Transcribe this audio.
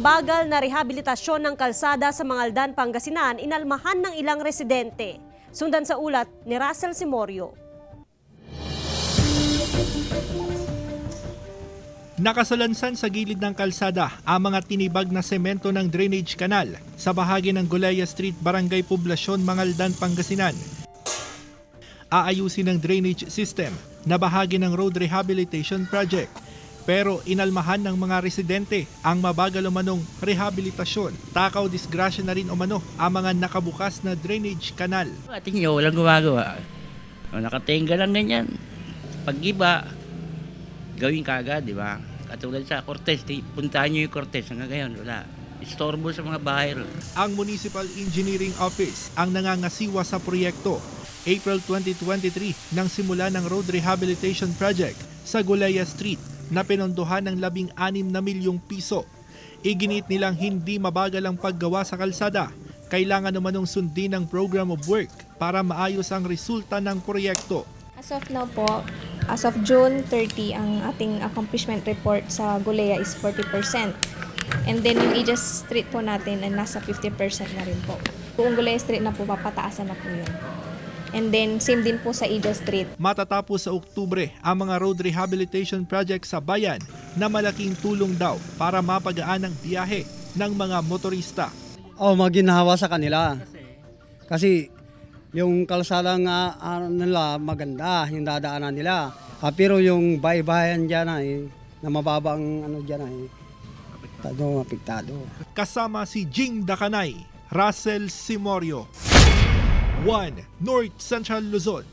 mabagal na rehabilitasyon ng kalsada sa Mangaldan, Pangasinan inalmahan ng ilang residente. Sundan sa ulat ni Russell Simorio. Nakasalansan sa gilid ng kalsada ang mga tinibag na semento ng drainage canal sa bahagi ng Gulaya Street, Barangay Poblasyon, Mangaldan, Pangasinan. Aayusin ng drainage system na bahagi ng road rehabilitation project. Pero inalmahan ng mga residente ang mabagal umanong rehabilitasyon. Takaw disgrasya na rin umano ang mga nakabukas na drainage canal. Ating nyo, walang gumagawa. Nakatenga lang ganyan. Pag-iba, gawin ka agad, di ba? Katulad sa Cortez, puntahan nyo yung Cortez. Hanggang ngayon, wala. Istorbo sa mga bahay. Ang Municipal Engineering Office ang nangangasiwa sa proyekto. April 2023 nang simula ng road rehabilitation project sa Gulaya Street na pinondohan ng 16 na milyong piso. Iginit nilang hindi mabagal ang paggawa sa kalsada. Kailangan namanong sundin ang program of work para maayos ang resulta ng proyekto. As of now po, as of June 30, ang ating accomplishment report sa Gulaya is 40%. And then yung Aegis Street po natin ay nasa 50% na rin po. Buong Gulaya Street na po, papataasan na po yun. And then same din po sa Aegis Street. Matatapos sa Oktubre ang mga road rehabilitation project sa bayan na malaking tulong daw para mapagaan ang biyahe ng mga motorista. Maginhawa sa kanila. Kasi yung kalsada nga nila maganda, yung dadaanan nila. Pero yung bahay-bahayan dyan na mababang dyan apektado. Kasama si Jing Dakanay, Russell Simorio, 1 North Central Luzon.